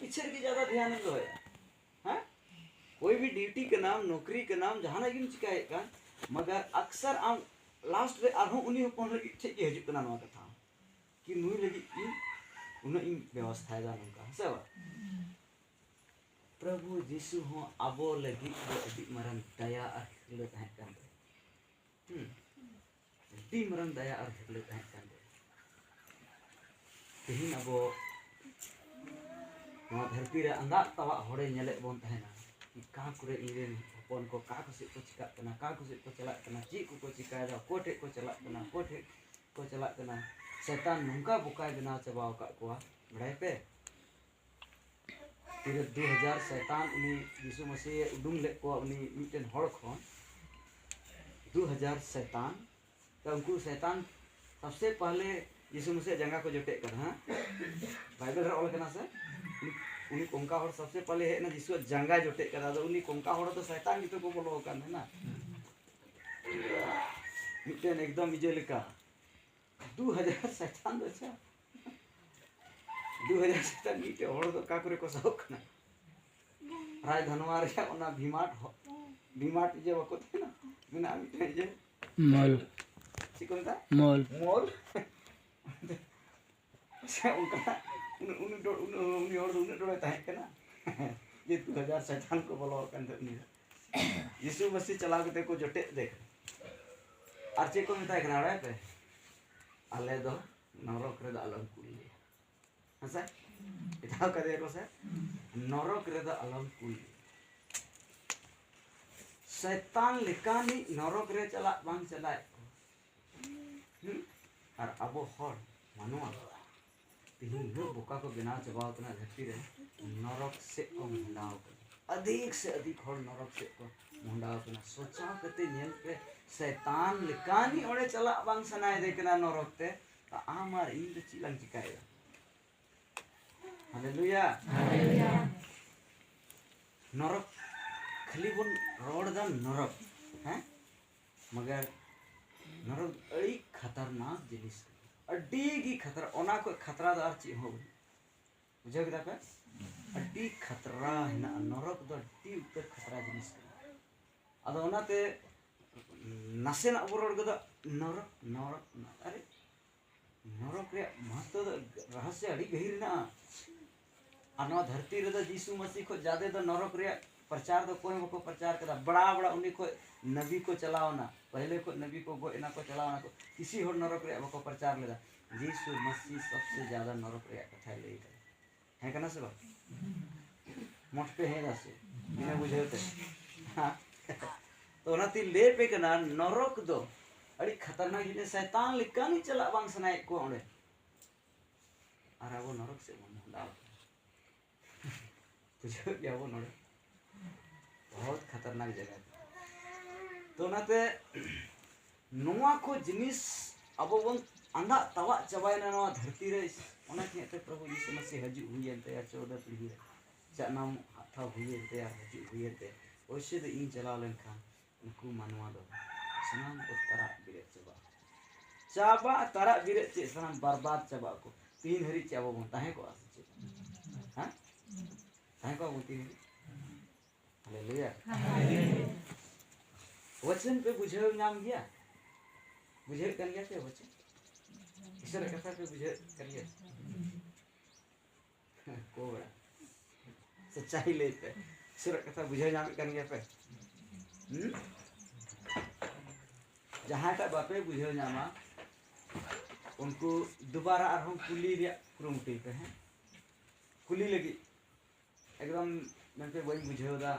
पीछे की ज़्यादा ध्यान दो है। हाँ, कोई भी ड्यूटी का नाम, नौकरी का नाम, जहाँ गिन चिकाए का, मगर अक्सर आम लास्ट रे आरहों उन्हीं होपन लगी ठेक के हजूक कना नवा कथा कि नुई लगी इन उन्हें इन व्यवस्था दा नंका सब प्रभु यीशु हो अबो लगी वो अभी मरन दया और हिकले तहत करते अभी मरन दया और हिकले तहत करते तेहिन अबो नवा धरती रे अंदा तवा होड़े नेले बोन तहना कि का करे इरेन होपन को का कुछ को चिका कना का कुछ को चला कना ची को चिका दा कोठे को चला कना कोठे को चला कना शैतान नुंका बुकाय बना चबाव का कोआ बड़ाई पे फिर 2000 शैतान उन्हीं यीशु मसीह उडुंग ले को उन्हीं मिटन हड़ खन 2000 शैतान तो उनको शैतान सबसे पहले यीशु मसीह जंगा को जोटे कर हां बाइबल रे ऑल कना से उन्हीं कोंका हड़ सबसे पहले है ना यीशु जंगा जोटे कर दो उन्हीं कोंका हड़ तो शैतान की तो को बोलो कान है ना मिटन एकदम इजे लेका 2000 शैतान दो अच्छा 2000 शैतान मिटे हड़ तो का करे को सब ना राय धनवार या ओना भीमाट जे बको थे ना बिना मिटे जे मॉल सिकोंता मॉल मॉल से उनका उन और उन डोले ताहे कना ये 2000 शैतान को बोलो कन दनी यीशु मसीह चला के को जोटे देख आर चे को मिता कना रे पे आले दो नरक रे आलम कुली हसा इता करे को से नरक रे आलम कुली शैतान लेकानी नरक रे चला बांग चलाए और अबो हर मानुआ तिहिन नु बोका को बिना चबाव तना धरती रे नरक से को मुंडाव अधिक से अधिक हर नरक से को मुंडाव तना सोचा कते नेल पे शैतान लेकानी ओड़े चला बांग सनाय देखना नरक ते आमार इन तो चिलंग चिकाएगा हालेलुया हालेलुया नरक खाली बन रोड दा नरक हैं मगर नरक अड़ी खतरनाक जिनिस अड्डी की खतरा ओना को खतरा दार ची हो बुझे गदा पे अड्डी खतरा है ना नरक दो अड्डी ऊपर खतरा जिनिस अद ओनाते नसे ना बोरोड़ गदा नरक नरक अरे नरक रे महत्व रहस्य अड़ी गहिर ना अनवा धरती रे यीशु मसीह को ज्यादा तो नरक रे प्रचार तो कोई को प्रचार करा बड़ा बड़ा उन्हीं को नबी को चलाओ ना पहले को नबी को गो इना को चलाओ ना को किसी और नरक रे को प्रचार लेदा यीशु मसीह सबसे ज्यादा नरक रे कथा ले है कना से मोट पे है दसे बिना बुझेते हां तो ना ती ले पे कना नरक दो अड़ी खतरनाक जिने शैतान लिकानी चला बांग सनाय को ओंडे अरे वो नरक से मुंडा तुझे क्या वो नरक बहुत खतरनाक जगह तो नाते नोआ को जिनिस अब बन अंधा तवा चबाय ना नोआ धरती रे ओना के ते प्रभु यीशु मसीह हजू हुई एते या 14 पीढ़ी चा नाम था हुई एते या हजू हुई एते ओसे दे इन चला लेन खान उनको मानवा दो सनाम को तरा बिरे चाबा तरा बिरे चे सनाम बर्बाद चबा को तीन हरी चाबो बनता है को आसे हां ताहे को बोलती है हालेलुया वचन पे बुझे नाम गया बुझे कर गया के वचन ईश्वर कथा पे बुझे कर गया को बड़ा सच्चाई लेते ईश्वर कथा बुझे नाम कर गया पे जहां का बापे बुझे नामा उनको दोबारा और हम कुली रे क्रुमटी पे हैं कुली लगी एकदम मैं पे वही बुझेदा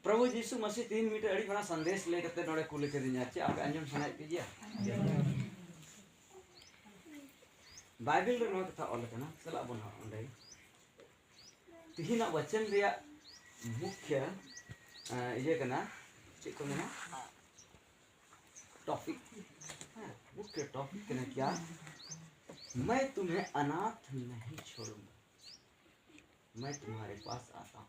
प्रभु यीशु मसीह 3 मिनट अड़ी बना संदेश ले करते नोड़े कुल के दिन जाचे आप अंजम सुनाई कीजिए बाइबल रे नो कथा ऑल कना चला बन ओंडे तिहिना वचन रे मुख्य ये कना चेक को ना टॉपिक मुख्य टॉपिक कना क्या मैं तुम्हें अनाथ नहीं छोड़ूंगा, मैं तुम्हारे पास आता हूँ।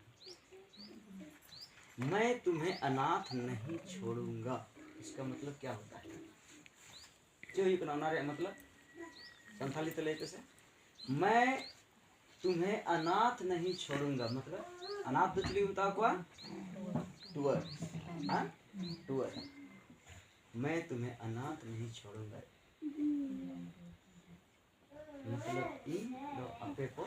मैं तुम्हें अनाथ नहीं छोड़ूंगा, इसका मतलब क्या होता है? जो ये बनाना मतलब संथाली तले से मैं तुम्हें अनाथ नहीं छोड़ूंगा, मतलब अनाथ दुचली बताओ क्या? टूअर, हाँ टूअर। मैं तुम्हें अनाथ नहीं छोड़ूंगा मतलब इन दो आपे को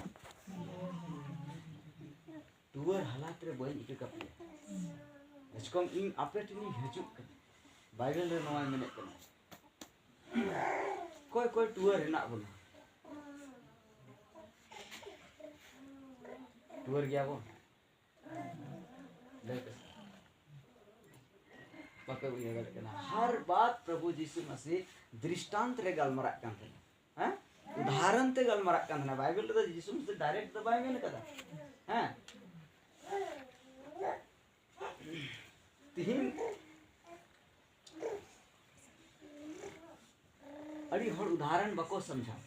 टूअर हालात रे बई इके कपले इसको इन आपे टिनी हजुक बाइबल रे नवा मेने कना कोई कोई टूअर हेना बोला टूअर गया वो हर बात प्रभु यीशु मसीह दृष्टांत रे गलमरा कान थे, हैं उदाहरण ते गलमरा कान थे। बाइबल रे यीशु मसीह डायरेक्ट तो बाय मेन कदा, हैं तिहिन अड़ी हर उदाहरण बको समझा।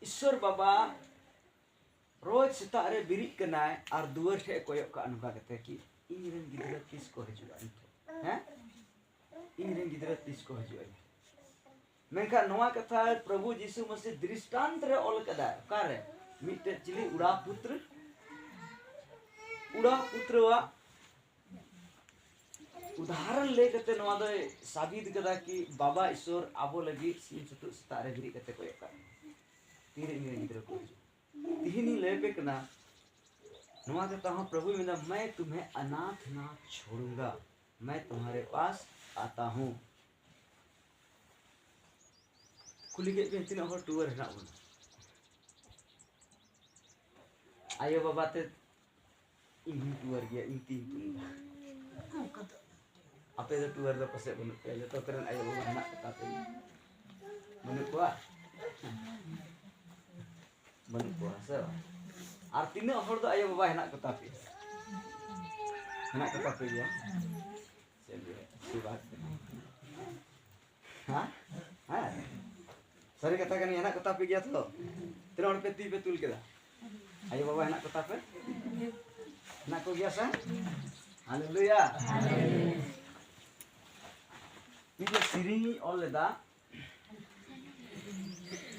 ईश्वर बाबा रोज सेता रे बिरिक कनाय और दुआर ठे कोयो का अनुभव करते कि इन रेन गिदरा तीस को हजुआ हैं इन रेन गिदरा तीस को हजुआ मेनका नवा कथा प्रभु यीशु मसीह दृष्टांत रे ऑल कदा कारे मिटे चिली उड़ा पुत्र वा उदाहरण ले कते नवा दो साबित कदा कि बाबा ईश्वर आबो लगी सिन सुतु सेता रे बिरिक कते कोयो का तीरे इन रेन गिदरा को तिहिनी लेबे कना नवा कहता हूँ प्रभु मेरा मैं तुम्हें अनाथ ना छोड़ूंगा, मैं तुम्हारे पास आता हूँ। कुली के तीन और टूअर है ना बोला आयो बाबा ते इन टूअर गया इन तीन आपे तो टूअर दा पसे बनु पहले तो करन आयो बाबा ना बताते बनु को बनु पुasa और तीनों हर दो आयो बाबा हेना कता पे या चलिए अच्छी बात है हाँ हाँ सारी कथा करनी हेना कता पे गया तो तीनों पे ती पे तुल केदा आयो बाबा हेना कता पे हेना को गया सा हालेलुया ये सिरिंग और लेदा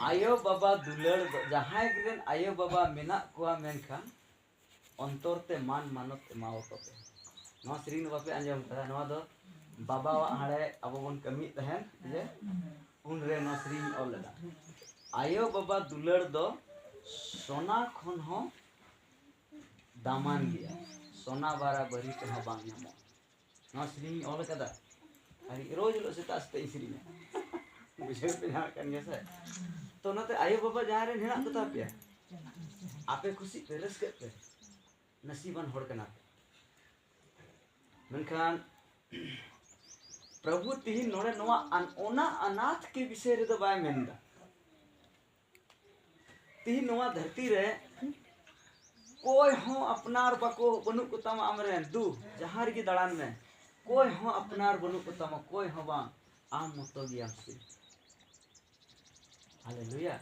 आयो बाबा दुलड़ जहां गिरन आयो बाबा मेना कोआ मेनखान अंतर ते मान मानत एमाव को पे नवा श्रीन बापे अंजम कदा नवा दो बाबा वा हाड़े अब बन कमी तहन जे उन रे नवा श्रीन ऑल लगा आयो बाबा दुलड़ दो सोना खन हो दामान गया सोना बारा बरी ते हो बांग नामो नवा श्रीन ऑल कदा अरे रोज लो सेता सेता श्री में विषय पे ध्यान करने से तो नते आयो बाबा जहाँ रे हेना कता पे आपे खुशी पेलस के नसीबन होड़ कना मनखान प्रभु तिहिन नोड़े नवा ओना अनाथ के विषय रे तो बाय मेनदा तिहिन नवा धरती रे कोई हो अपनार बको बनु कुतम आमरे दू जहाँ रे दड़ान में कोई हो अपनार बनु कुतम कोई हो बा आम मतो गिया से हालेलुया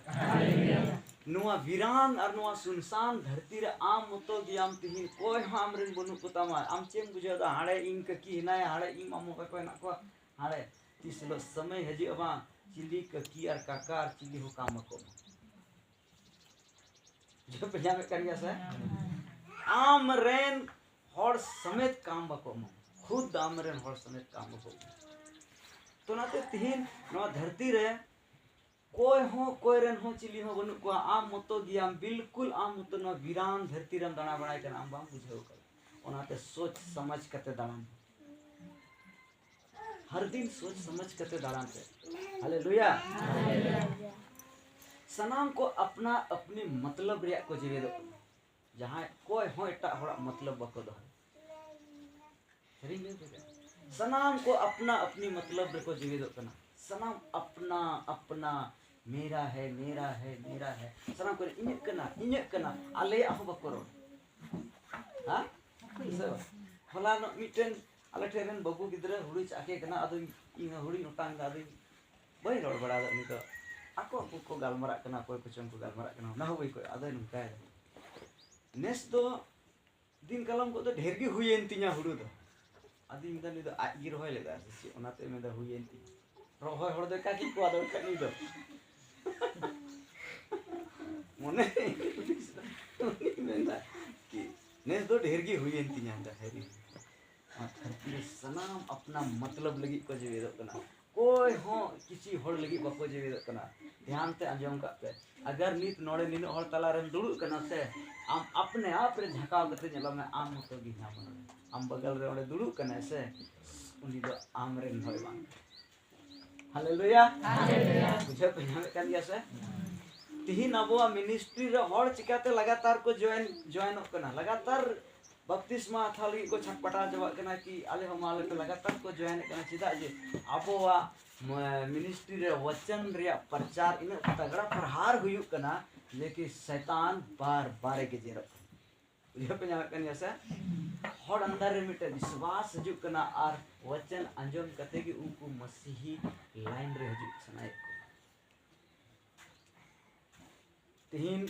नुआ वीरान और नुआ सुनसान धरती रे आम मतो गियाम तिहिन कोई हम रेन बनु कुतमा आम चेम बुझे दा हाड़े इन क की हिनाय हाड़े इ मामो का कोई ना को हाड़े तिसलो समय हजी अबा चिली क की और काकार चिली हो काम को जो पजा में करिया से आम रेन हर समेत काम बको खुद आम रेन हर समेत काम बको तो नाते तिहिन नुआ धरती रे कोई हो कोई रेन हो चिली हो बनु को आम मतो गियाम बिल्कुल आम मतो न वीरान धरती रम दाना बनाय के आम बाम बुझेव कर ओनाते सोच समझ कते दाड़ान हर दिन सोच समझ कते दाड़ान से हालेलुया सनाम को अपना अपनी मतलब रे को जीवे दो जहां कोई हो एटा होड़ा मतलब बको दो सनाम को अपना अपनी मतलब रे को जीवे दो कना सनाम अपना अपना मेरा है सनाम को इन्य कना आले आहो बकरो हां होला न मिटेन आले ठेरन बबू गिदरा हुड़ी चाके कना अदो इन हुड़ी नटांग दा दई बई रोड बड़ा दा निको ako ko galmarak kana koy ko chong ko galmarak kana na hoy ko ado nungka nes do din kalam ko do ढेर gi huyen tinya huru do adi minda ni do aj gi rohoy leda si onate minda huyen ti rohoy hor do ka ki ko ado ka ni do mone minda ki nes do ढेर gi huyen tinya da heri धरती सनाम अपना मतलब लगी को जीवित करना कोई हो किसी होड़ लगी बको जीवित करना ध्यान से अंजम करते अगर नीत नोड़े नीन होड़ तला रन दुड़ु करना से आम अपने आप रे झकाव करते चलो मैं आम तो गी ना मन आम बगल रे ओड़े दुड़ु करना से उनी दो आम रे होय बांग हालेलुया हालेलुया बुझे पहिया कान गया से तिहिन अबो मिनिस्ट्री रे होड़ चिकाते लगातार को जॉइन करना लगातार बपतिस्मा थाली को छटपटा जवाब करना कि आले हम आले को लगातार को जॉइन करना चिदा जे अबोवा मिनिस्ट्री रे वचन रे प्रचार इन तगड़ा प्रहार हुयु करना जे कि शैतान बार बार के जेर बुझे पे जावे कन से हर अंदर रे मिटे विश्वास हजु करना और वचन अंजम कते कि उनको मसीही लाइन रे हजु सनाय को तिहिन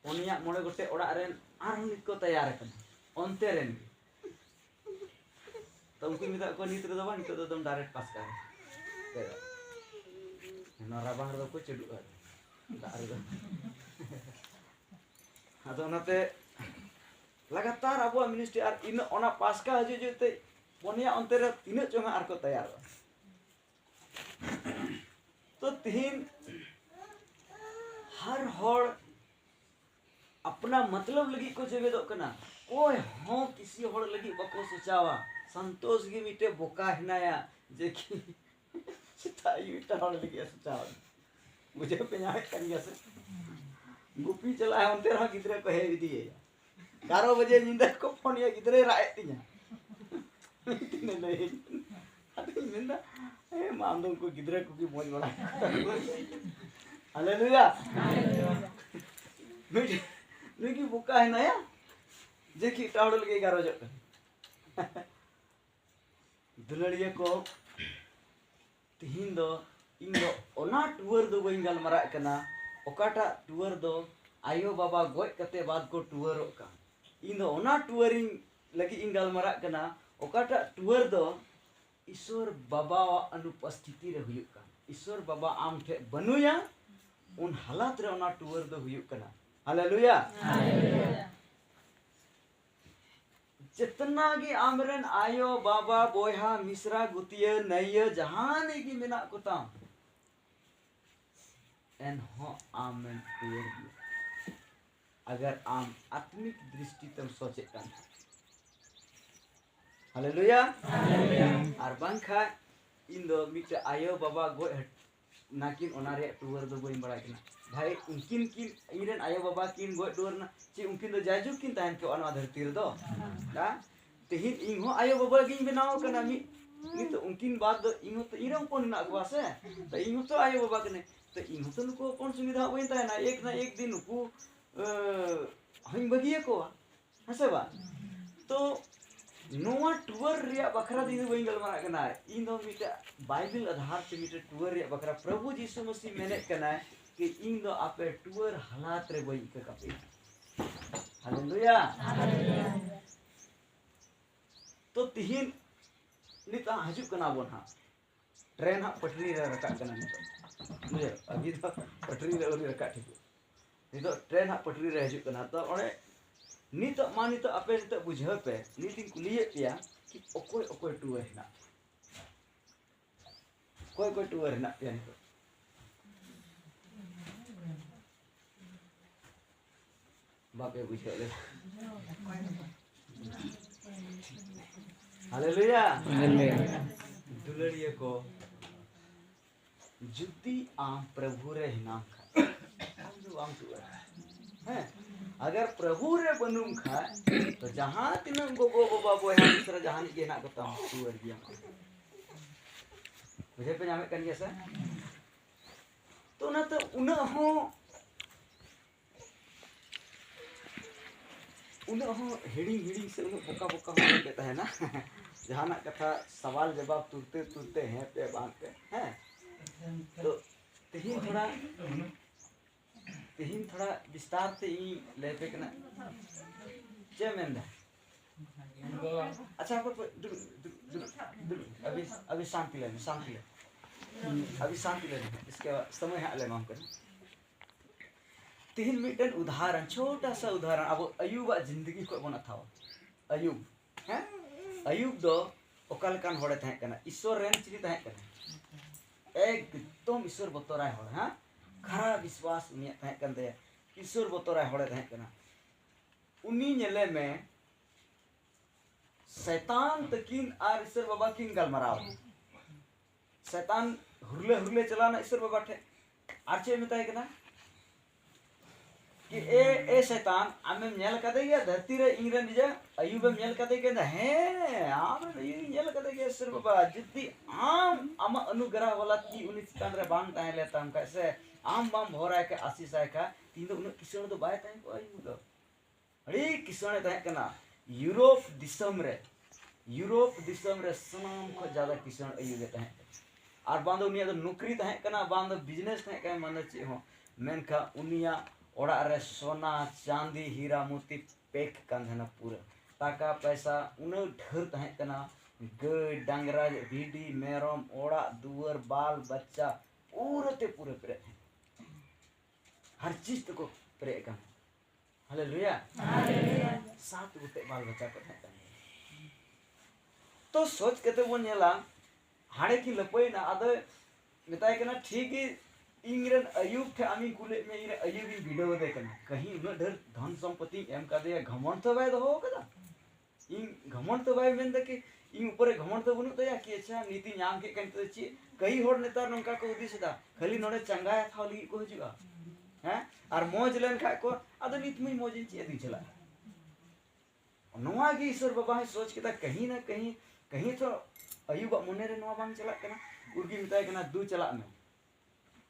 ओनिया मोड़े गोटे ओड़ा रेन आर नित को तैयार करना ओनते रेन तो उनको मिता को नित रे दबा नित तो तुम डायरेक्ट पास कर ना राबांग रे को चडु आ दार रे आदो नते लगातार अबो मिनिस्ट्री आर इन ओना पास का हजु जुते ओनिया ओनते रे तिन चोंगा आर को तैयार तो तिहिन हर होड़ अपना मतलब लगी को जेवेदो कना कोई हो किसी होड़ लगी बको सोचावा संतोष गी मिटे बोका हिनाया जे कि सिताई मिटा होड़ लगी सोचावा मुझे पेना कर गया से गुपी चला है उनते रहा गिदरे को हे दिए 12 बजे नींद को फोन या गिदरे राय तिया ने नहीं अभी मिंदा ए मामदो को गिदरे को की मोज बड़ा हालेलुया हालेलुया लगी बुका है नया जे कि टावड़ लगे 11 बजे दुलड़िया को तिहिन दो इन दो ओना टूर दो बइन गलमरा कना ओकाटा टूर दो आयो बाबा गोय कते बाद को टूर का इन दो ओना टूरिंग लगी इन गलमरा कना ओकाटा टूर दो ईश्वर बाबा अनुपस्थिति रे हुयु का ईश्वर बाबा आम ठे बनुया उन हालात रे ओना टूर दो हुयु कना हालेलुया हालेलुया जितना की आमरन आयो बाबा बोया मिश्रा गुतिया नैया जहान की मिना कुता एन हो आमन टूर अगर आम आत्मिक दृष्टि तम सोचे kan हालेलुया हालेलुया आर बांखा इन दो मिटे आयो बाबा गो नाकिन ओनारे टूर दो बोई बड़ा किना भाई उनकिन किन इरन आयो बाबा किन गो टूर ना ची उनकिन दो जाजू किन तान के अनवा धरती रे दो ना तेहिन इन हो आयो बाबा गिन बनाओ कना मी तो उनकिन बाद दो इन तो इरम कोन ना अगवा से तो इन तो आयो बाबा कने तो इन तो नको कोन सुविधा होइन ता ना एक दिन को हम बगिए को हसे बा तो नोवा टूर रिया बखरा दिन बइन गलमरा कना इन दो मिटा बाइबल आधार से मिटा टूर रिया बखरा प्रभु यीशु मसीह मेने कना कि इन दो आपे टूर हालात रे बइन के कपे हालेलुया हालेलुया तो तिहिन निता हजू कना बोन हा ट्रेन हा पटरी रे रका कना नितो मुझे अभी तो पटरी रे ओरी रका ठीक नितो ट्रेन हा पटरी रे हजू कना तो ओने नित मानी तो आपे नित बुझे पे नीतिन कुलिए पिया कि ओकोय टूर है ना कोई टूर है ना पिया नितो बापे बुझे ले हालेलुया हालेलुया दुलड़िए को जुदी आम प्रभु रे नाम खा जो आम टूर है अगर प्रभु रे बनुम खा तो जहां तिन गोगो बाबा बोया मित्र जहां के ना कता टूर दिया मुझे पे जामे कन से तो ना तो उना हो हिड़ी से बोका बोका हो देता है ना जहां ना कथा सवाल जवाब तुरते हैं पे बात पे हैं तो तेहिन थोड़ा विस्तार से ले पे कना चे मेंदा अच्छा आप अभी शांति ले अभी शांति ले इसके समय है ले माम कर तीन मिनट उदाहरण छोटा सा उदाहरण अब अयुब जिंदगी को बना था अयुब हैं अयुब दो ओकाल कान होड़े तहे कना ईश्वर रेन चिरी तहे कना एकदम ईश्वर बतराय होड़ हां खरा विश्वास उनी तहे कन दे ईश्वर बतराय होड़े तहे कना उनी नेले में शैतान तकिन और ईश्वर बाबा किन गलमराव शैतान हुरले चलाना ईश्वर बाबा ठे आरचे मिताय कना कि ए शैतान आमे नेल कदे गया धरती रे इंगरे निजे अयुब नेल कदे के हे आम नेल कदे के ईश्वर बाबा जिद्दी आम आम अनुग्रह वाला ती उनी चितान रे बांग ताहे लेता हम कैसे आम बाम भोराय के आशीष आय का तीन उन किसण दो बाय ताहे को अयुब दो अड़ी किसण ताहे कना यूरोप दिसम रे सनाम को ज्यादा किसण अयुब ताहे और बांध उनिया दो नौकरी ताहे कना बांध बिजनेस ताहे का मन चे हो मेनका उनिया ओड़ा रे सोना चांदी हीरा मोती पेक कांधना पूरा टाका पैसा उन ढेर ताहे कना गाय डांगरा भिडी मेरम ओड़ा दुआर बाल बच्चा पूरे प्रे हर चीज को प्रे का हालेलुया 7 गोटे बाल बच्चा को ताहे तो सोच के वो नेला हाड़े की लपई ना आदे मिताय कना ठीक ही इंग्रन अयुब थे आमी कुले में इरे अयुब इन वीडियो दे कना कहीं उन ढेर धन संपत्ति एम का दे घमंड तो बाय दो कदा इन घमंड तो बाय मेन दे कि इन ऊपर घमंड तो बनु तया कि अच्छा नीति न्याम के कन तो ची कई होड़ नेतार नंका को उदिस दा खाली नोडे चंगाया था लगी को हजुआ हैं और मौज लेन खा को आदो नीत में मौज ची अदी चला नोआ की ईश्वर बाबा सोच के कहीं ना कहीं तो अयुब मने रे नोआ बांग चला कना उर्गी मिताय कना दू चला में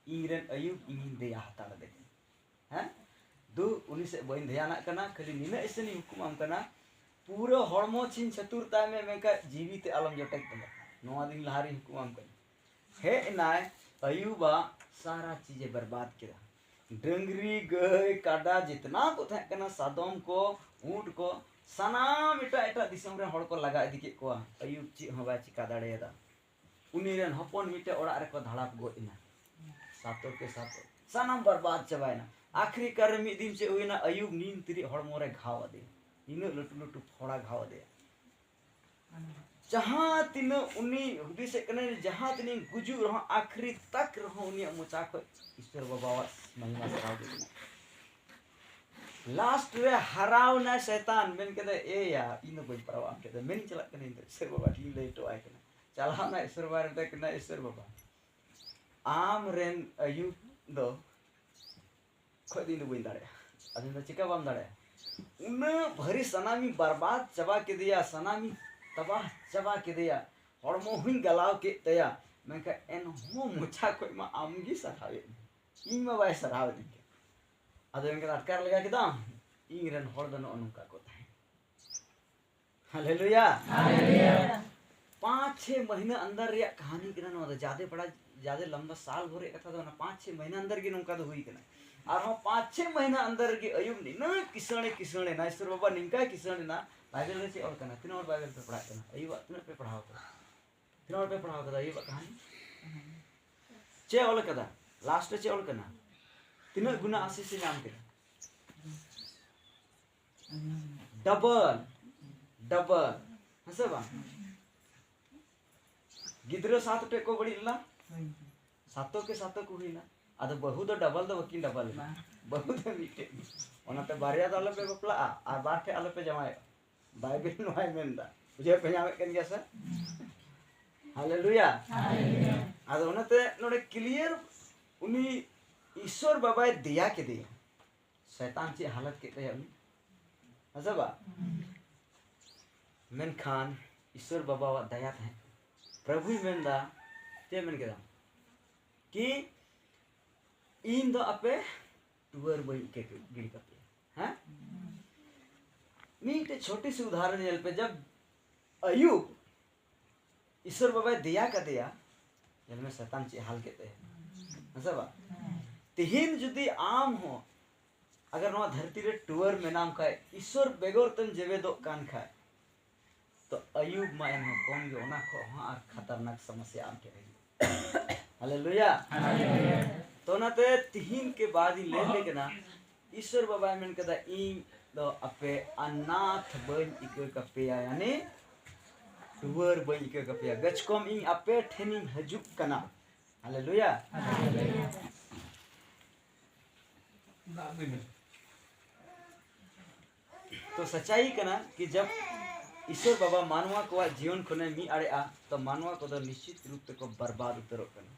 इंग्रेन अयुब इंगिन देया हताड़ दे हैं दू उनी से बइन ध्यान कना खाली निना इसनी हुकुम हम कना पूरा हड़मो छिन चतुरता में मेका जीवित आलम जटक तमा नोआ दिन लहारी हुकुम हम कना हे नाय अयुबा सारा चीजें बर्बाद किया डंगरी गाय काडा जितना को थे कना सादम को ऊंट को सनाम एटा दिसम रे हड़ को लगा इदी के को अयुब ची हबा चिका दाड़ेदा उनी रेन हपन मिटे ओड़ा रे को धड़ाप गोइना सातो के सातो सनाम बर्बाद चबायना आखिरी कर मी दिन से हुईना अयुब नींद तिरी हड़मो रे घाव दे इनो लटू फोड़ा घाव दे जहां तिन उनी हुदी से कने जहां तिन गुजु रहो आखिरी तक रहो उनी मुचा को ईश्वर बाबा महिमा सराव दे लास्ट रे हराव ना शैतान मेन के दे ए या इन बई परवा के दे मेन चला कने ईश्वर बाबा ठी ले तो आय कने चला ना ईश्वर बाबा रे कने ईश्वर बाबा आम रेन अयुब दो खोदी न बई दाड़े अदन तो चिका बाम दाड़े उन भरी सनामी बर्बाद चबा के दिया सनामी तबाह चबा के दिया हड़मो हुई गलाव के तया मैं का एन हो मुछा कोई मा आमगी सरावे इन में वाय सराव दी अदन के अटकार लगा के दाम इन रेन हड़ दनो अनुका को थाए हालेलुया 5-6 महीना अंदर रे कहानी के ना ज्यादा लंबा साल भरे कथा तो ना 5-6 महीना अंदर की नौका तो हुई के ना और हम 5-6 महीना अंदर की अयुब ने ना किसणे ना ईश्वर बाबा निंका किसणे ना बाइबल रे और कना तीन और बाइबल पे पढ़ा कना अयुब तीन पे पढ़ाओ तो तीन और पे पढ़ाओ कदा अयुब कहानी चे और कदा लास्ट चे और कना तीन गुना आशीष से नाम के डबल हसे बा गिद्रो 7 टे को बड़ी ला सातो के को हुईना आदो बहु दो डबल दो वकील डबल बहु दो मिटे ओनाते बारिया दो पे बपला आ बाटे आलो पे जमाए बाइबल नोय मेनदा बुझे पे जामे कन गया सर हालेलुया आदो ओनाते नोडे क्लियर उनी ईश्वर बाबा दिया के दिया शैतान ची हालत के तय उनी हसबा मेन खान ईश्वर बाबा वा दया है प्रभु मेनदा ते मेन के कि इन दो अपे टूर बई के गिरी करते हैं मीटे छोटी सी उदाहरण जल पे जब अयुब ईश्वर बाबा दिया का दिया जब में शैतान ची हाल कहते हैं सब तिहिन जुदी आम हो अगर नवा धरती रे टूअर मेनाम खाए ईश्वर बेगोर तम जेवे दो कान खाए तो अयुब मा एन कौन गे ओना खो हां आर खतरनाक समस्या आम के रही हालेलुया तो नाते तिहिन के बाद ही ले के ना ईश्वर बाबा मेन कदा इन दो अपे अनाथ बन इके कपेया यानी टूअर बन इके कपेया गचकोम इन अपे ठेनी हजुक कना हालेलुया तो सच्चाई कना कि जब ईश्वर बाबा मानवा को जीवन खुने मी अड़े आ तो मानवा को तो निश्चित रूप से को बर्बाद उतरो कना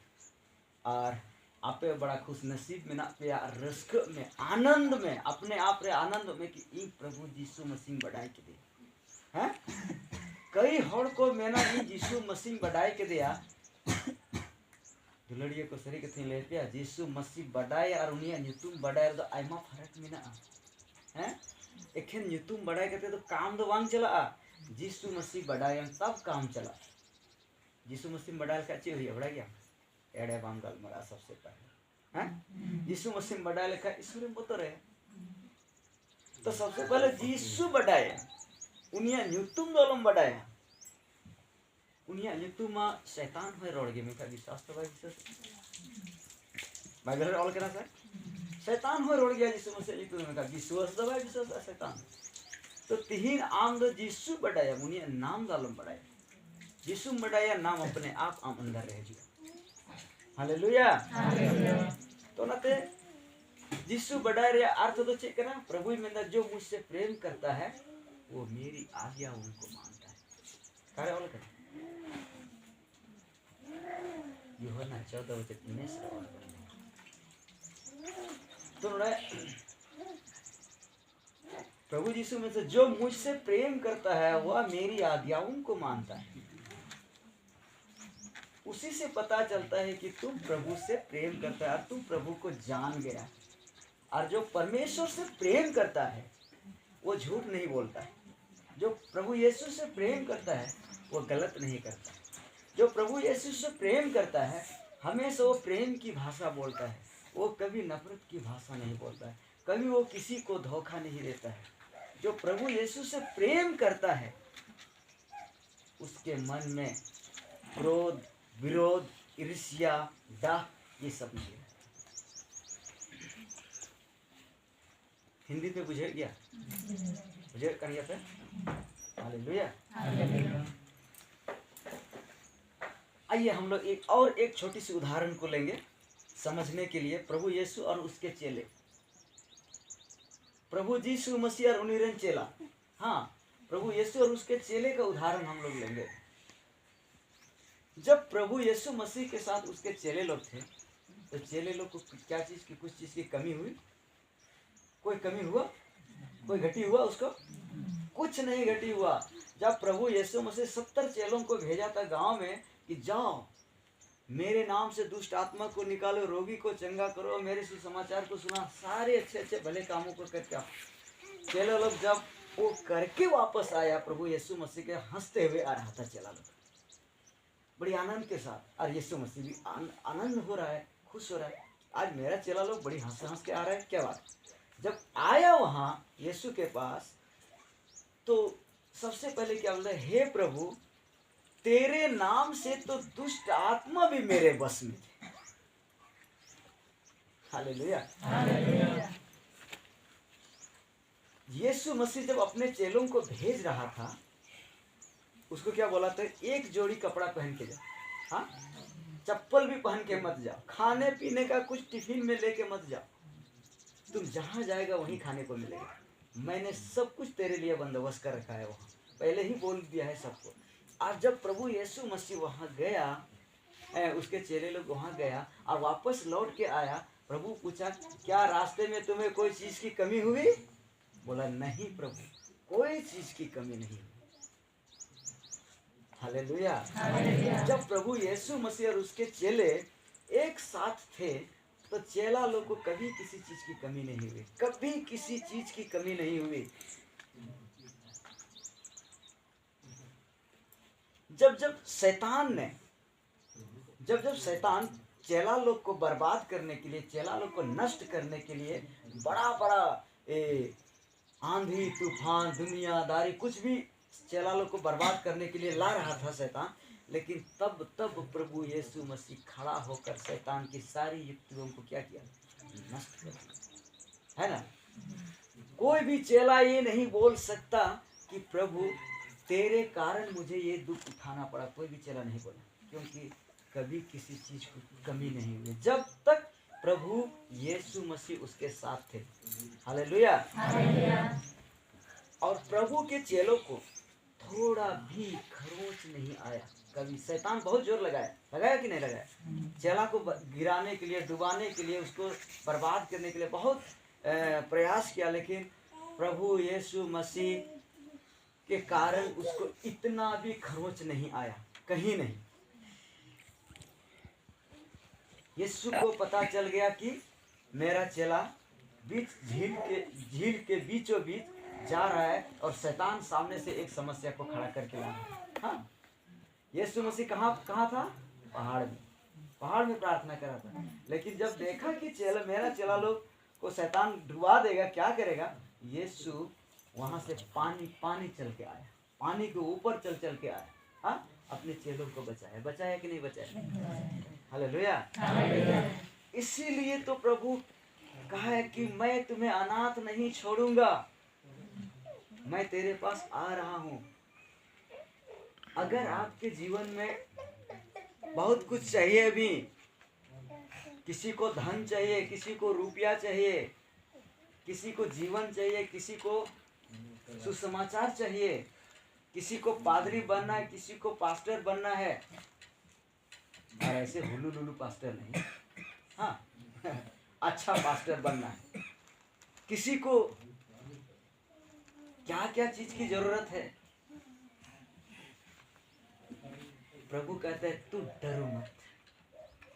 और आपे बड़ा खुश नसीब में ना पे रस्क में आनंद में अपने आप रे आनंद में कि ई प्रभु यीशु मसीह बढ़ाई के दे हैं कई हड़ को मेना ई यीशु मसीह बढ़ाई के दिया दुलड़िए को सरी के थी ले पिया यीशु मसीह बढ़ाई और उनिया न्यूतुम बढ़ाई तो आइमा फर्क में ना हैं एखन न्यूतुम बढ़ाई के तो काम तो वांग चला यीशु मसीह बढ़ाई तब काम चला यीशु मसीह बढ़ाई का चे हुई बढ़ा गया एड़े बांगल मरा सबसे पहले हैं यीशु मसीह बढ़ाई लिखा ईश्वर बोतर है तो सबसे पहले यीशु बढ़ाए उनिया न्यूतुम दोलम बढ़ाए उनिया न्यूतुमा शैतान होय रोड़गे में का विश्वास तो भाई विश्वास बाइबल ऑल करा सर शैतान होय रोड़ गया यीशु मसीह न्यूतुम में का विश्वास तो भाई विश्वास शैतान तो तिहिन आम दो यीशु बढ़ाया उनिया नाम दोलम बढ़ाया यीशु बढ़ाया नाम अपने आप आम अंदर रह गया हालेलुया तो नाते यीशु बढ़ाए रे अर्थ तो चेक करा प्रभु में जो मुझसे प्रेम करता है वो मेरी आज्ञा उनको मानता है करे वाला कर यूहन्ना 14:19 तो प्रभु यीशु में से जो मुझसे प्रेम करता है वह मेरी आज्ञाओं को मानता है उसी से पता चलता है कि तुम प्रभु से प्रेम करता है तुम प्रभु को जान गया और जो परमेश्वर से प्रेम करता है वो झूठ नहीं बोलता है जो प्रभु यीशु से प्रेम करता है वो गलत नहीं करता जो प्रभु यीशु से प्रेम करता है हमेशा वो प्रेम की भाषा बोलता है वो कभी नफरत की भाषा नहीं बोलता है कभी वो किसी को धोखा नहीं देता है जो प्रभु यीशु से प्रेम करता है उसके मन में क्रोध विरोध ईर्ष्या डाह ये सब नहीं है हिंदी में बुझे गया बुझे कर गया था हालेलुया आइए हम लोग एक छोटी सी उदाहरण को लेंगे समझने के लिए प्रभु यीशु और उसके चेले प्रभु यीशु मसीह और उन्हीं चेला हाँ प्रभु यीशु और उसके चेले का उदाहरण हम लोग लेंगे जब प्रभु यीशु मसीह के साथ उसके चेले लोग थे तो चेले लोग को क्या चीज की कुछ चीज की कमी हुई कोई कमी हुआ कोई घटी हुआ उसको कुछ नहीं घटी हुआ जब प्रभु यीशु मसीह 70 चेलों को भेजा था गांव में कि जाओ मेरे नाम से दुष्ट आत्मा को निकालो रोगी को चंगा करो मेरे सुसमाचार को सुना सारे अच्छे अच्छे भले कामों को करके चेले लोग जब वो करके वापस आया प्रभु यीशु मसीह के हंसते हुए आ रहा था चेला लोग बड़ी आनंद के साथ और यीशु मसीह भी आनंद हो रहा है खुश हो रहा है आज मेरा चेला लोग बड़ी हंस के आ रहा है क्या बात जब आया वहां यीशु के पास तो सबसे पहले क्या बोलता है हे प्रभु तेरे नाम से तो दुष्ट आत्मा भी मेरे बस में थे हालेलुया यीशु मसीह जब अपने चेलों को भेज रहा था उसको क्या बोला था एक जोड़ी कपड़ा पहन के जाओ हाँ चप्पल भी पहन के मत जाओ खाने पीने का कुछ टिफिन में लेके मत जाओ तुम जहां जाएगा वहीं खाने को मिलेगा मैंने सब कुछ तेरे लिए बंदोबस्त कर रखा है वहां पहले ही बोल दिया है सबको आज जब प्रभु यीशु मसीह वहां गया उसके चेले लोग वहां गया और वापस लौट के आया प्रभु पूछा क्या रास्ते में तुम्हें कोई चीज की कमी हुई बोला नहीं प्रभु कोई चीज की कमी नहीं हुई हालेलुया जब प्रभु यीशु मसीह और उसके चेले एक साथ थे तो चेला लोग को कभी किसी चीज की कमी नहीं हुई कभी किसी चीज की कमी नहीं हुई जब शैतान चेला लोग को बर्बाद करने के लिए, चेला लोग को नष्ट करने के लिए बड़ा बड़ा आंधी तूफान दुनियादारी कुछ भी चेला लोग को बर्बाद करने के लिए ला रहा था शैतान। लेकिन तब प्रभु यीशु मसीह खड़ा होकर शैतान की सारी युक्तियों को क्या किया, नष्ट कर दिया, है ना। कोई भी चेला ये नहीं बोल सकता कि प्रभु तेरे कारण मुझे ये दुख उठाना पड़ा, कोई भी चेला नहीं बोला, क्योंकि कभी किसी चीज को कमी नहीं हुई जब तक प्रभु यीशु मसीह उसके साथ थे। हालेलुया। और प्रभु के चेलों को थोड़ा भी खरोच नहीं आया कभी। शैतान बहुत जोर लगाया कि नहीं लगाया, चेला को गिराने के लिए, डुबाने के लिए, उसको बर्बाद करने के लिए बहुत प्रयास किया, लेकिन प्रभु यीशु मसीह के कारण उसको इतना भी खरोच नहीं आया, कहीं नहीं। यीशु को पता चल गया कि मेरा चेला झील के बीचों बीच जा रहा है और शैतान सामने से एक समस्या को खड़ा करके ला रहा है। हाँ, यीशु मसीह कहाँ था? पहाड़ में प्रार्थना करा था। लेकिन जब देखा कि मेरा चेला लोग को शैतान डुबा देगा, क्या करेगा? यीशु वहां से पानी चल के आया, पानी के ऊपर चल के आया। हाँ, अपने चेलों को बचाया कि नहीं बचाया? हालेलुया। इसीलिए तो प्रभु कहा है कि मैं तुम्हें अनाथ नहीं छोड़ूंगा, मैं तेरे पास आ रहा हूं। अगर आपके जीवन में बहुत कुछ चाहिए, भी किसी को धन चाहिए, किसी को रुपया चाहिए, किसी को जीवन चाहिए, किसी को सुसमाचार चाहिए, किसी को पादरी बनना है, किसी को पास्टर बनना है, और ऐसे हुलू लुलू पास्टर नहीं, हाँ अच्छा पास्टर बनना है। किसी को क्या क्या चीज की जरूरत है, प्रभु कहते हैं तू डरो मत,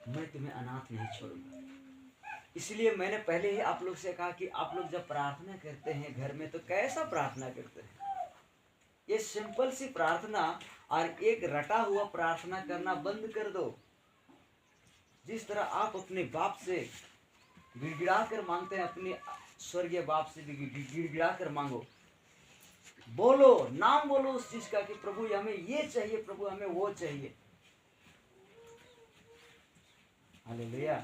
मैं तुम्हें अनाथ नहीं छोड़ूंगा। इसलिए मैंने पहले ही आप लोग से कहा कि आप लोग जब प्रार्थना करते हैं घर में तो कैसा प्रार्थना करते हैं। ये सिंपल सी प्रार्थना और एक रटा हुआ प्रार्थना करना बंद कर दो। जिस तरह आप अपने बाप से गिड़गिड़ा कर मांगते हैं, अपने स्वर्गीय बाप से गिड़गिड़ा कर मांगो, बोलो, नाम बोलो उस चीज का कि प्रभु हमें ये चाहिए, प्रभु हमें वो चाहिए। हालेलुया।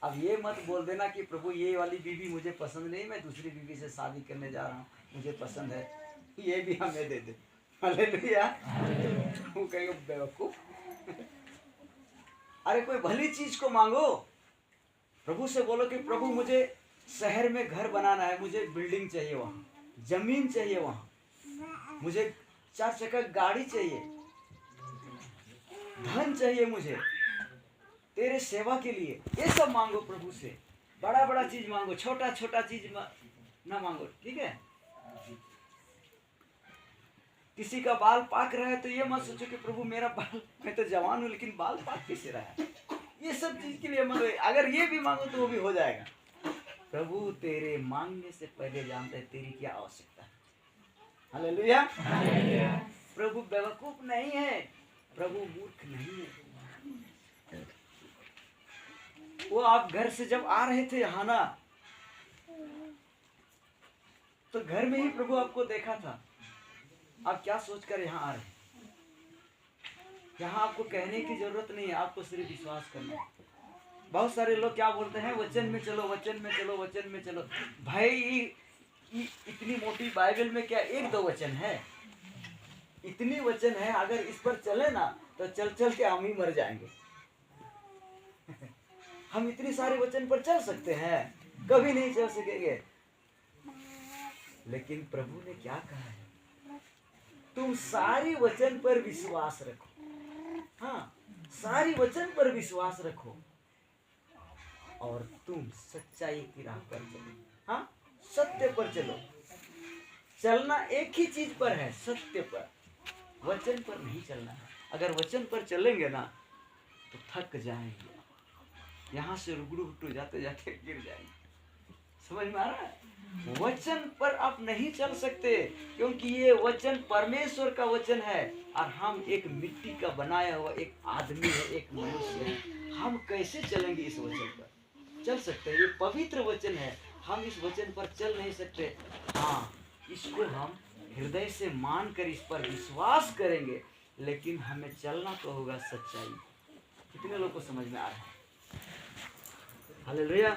अब ये मत बोल देना कि प्रभु ये वाली बीवी मुझे पसंद नहीं, मैं दूसरी बीवी से शादी करने जा रहा हूँ, मुझे पसंद है, ये भी हमें दे दे। हालेलुया। वो कहेगा बेवकूफ। अरे कोई भली चीज को मांगो, प्रभु से बोलो कि प्रभु मुझे शहर में घर बनाना है, मुझे बिल्डिंग चाहिए, वहाँ जमीन चाहिए, वहाँ मुझे 4 चक्का गाड़ी चाहिए, धन चाहिए मुझे तेरे सेवा के लिए। ये सब मांगो प्रभु से। बड़ा बड़ा चीज मांगो, छोटा छोटा चीज ना मांगो, ठीक है। किसी का बाल पाक रहा है तो ये मत सोचो कि प्रभु मेरा बाल, मैं तो जवान हूँ लेकिन बाल पाक कैसे रहा है। ये सब चीज के लिए मत, अगर ये भी मांगो तो वो भी हो जाएगा। प्रभु तेरे मांगने से पहले जानता है तेरी क्या आवश्यकता है। हालेलुया। प्रभु बेवकूफ नहीं है, प्रभु मूर्ख नहीं है। वो आप घर से जब आ रहे थे यहाँ ना, तो घर में ही प्रभु आपको देखा था। आप क्या सोचकर यहाँ आ रहे हैं? यहाँ आपको कहने की जरूरत नहीं है, आपको सिर्फ विश्वास करना है। बहुत सारे लोग क्या बोलते हैं, वचन में चलो, वचन में चलो, वचन में चलो। भाई इतनी मोटी बाइबल में क्या 1-2 वचन है? इतनी वचन है, अगर इस पर चले ना तो चल चल के हम ही मर जाएंगे। हम इतनी सारे वचन पर चल सकते हैं, कभी नहीं चल सकेंगे। लेकिन प्रभु ने क्या कहा है? तुम सारी वचन पर विश्वास रखो। हाँ, सारी वचन पर विश्वास रखो और तुम सच्चाई की राह पर चलो। हाँ, सत्य पर चलो। चलना एक ही चीज पर है, सत्य पर, वचन पर नहीं चलना है। अगर वचन पर चलेंगे ना तो थक जाएंगे, यहाँ से रुगड़ू हुटू जाते जाते गिर जाएंगे। समझ में आ रहा है? वचन पर आप नहीं चल सकते, क्योंकि ये वचन परमेश्वर का वचन है और हम एक मिट्टी का बनाया हुआ एक आदमी है, एक मनुष्य है। हम कैसे चलेंगे इस वचन पर? चल सकते हैं? ये पवित्र वचन है, हम इस वचन पर चल नहीं सकते। हाँ, इसको हम हृदय से मान कर इस पर विश्वास करेंगे, लेकिन हमें चलना तो होगा सच्चाई। कितने लोग को समझ में आ रहा है? हालेलुया।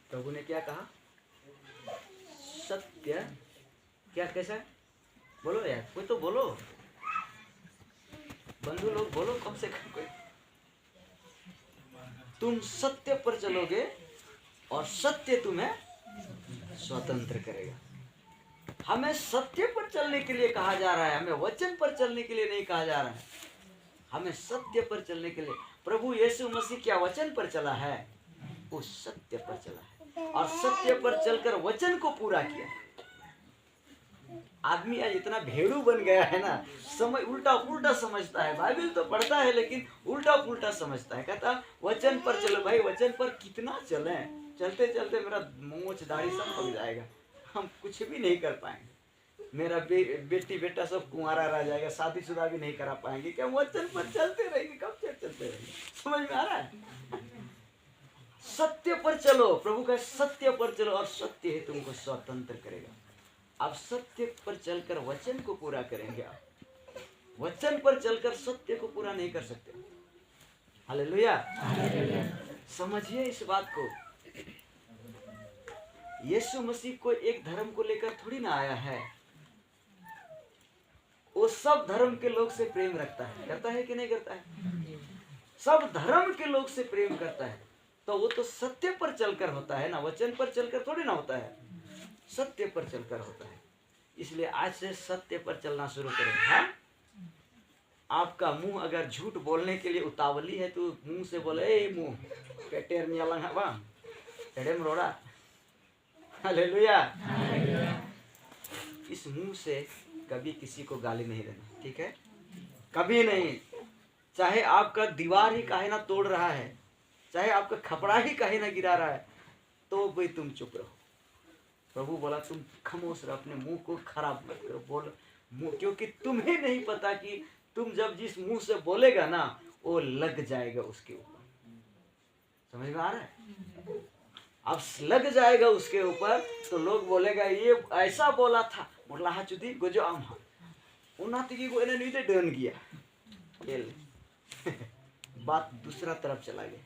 प्रभु ने क्या कहा? सत्य क्या, कैसा है? बोलो यार, कोई तो बोलो, बंधु लोग बोलो कम से कम कोई। तुम सत्य पर चलोगे और सत्य तुम्हें स्वतंत्र करेगा। हमें सत्य पर चलने के लिए कहा जा रहा है, हमें वचन पर चलने के लिए नहीं कहा जा रहा है। हमें सत्य पर चलने के लिए। प्रभु यीशु मसीह क्या वचन पर चला है? वो सत्य पर चला है और सत्य पर चलकर वचन को पूरा किया। आदमी आज इतना भेड़ू बन गया है ना, समझ उल्टा पुल्टा समझता है। बाइबल तो पढ़ता है लेकिन उल्टा पुल्टा समझता है। कहता वचन पर चलो। भाई वचन पर कितना चले? चलते चलते मेरा मूंछ दाढ़ी सब पक जाएगा, हम कुछ भी नहीं कर पाएंगे। मेरा बेटी बेटा सब कुंवारा रह जाएगा, शादीशुदा भी नहीं करा पाएंगे। क्या वचन पर चलते रहेंगे? कब तक चलते रहेंगे? समझ में आ रहा है? सत्य पर चलो। प्रभु का सत्य पर चलो और सत्य ही तुमको स्वतंत्र करेगा। आप सत्य पर चलकर वचन को पूरा करेंगे। आप वचन पर चलकर सत्य को पूरा नहीं कर सकते। हालेलुया। समझिए इस बात को। यीशु मसीह को एक धर्म को लेकर थोड़ी ना आया है। वो सब धर्म के लोग से प्रेम रखता है। करता है कि नहीं करता है? सब धर्म के लोग से प्रेम करता है। तो वो तो सत्य पर चलकर होता है ना, वचन पर चलकर थोड़ी ना होता है। सत्य पर चलकर होता है। इसलिए आज से सत्य पर चलना शुरू करें। हाँ? आपका मुंह अगर झूठ बोलने के लिए उतावली है तो मुंह से बोले, ए मुंह पेटेर नियालंग हवा एडेम रोड़ा। हालेलुया। इस मुंह से कभी किसी को गाली नहीं देना, ठीक है? कभी नहीं। चाहे आपका दीवार ही काहे ना तोड़ रहा है, चाहे आपका खपड़ा ही काहे ना गिरा रहा है, तो भाई तुम चुप रहो। प्रभु बोला तुम खामोश रहो, अपने मुंह को खराब मत करो। बोल मुंह, क्योंकि तुम्हें नहीं पता कि तुम जब जिस मुंह से बोलेगा ना वो लग जाएगा उसके ऊपर। समझ में आ रहा है? अब लग जाएगा उसके ऊपर तो लोग बोलेगा ये ऐसा बोला था, बोला हा चुदी गोजो आम हा उन्ना तिगी को इन्हें नीचे डन गया। बात दूसरा तरफ चला गया।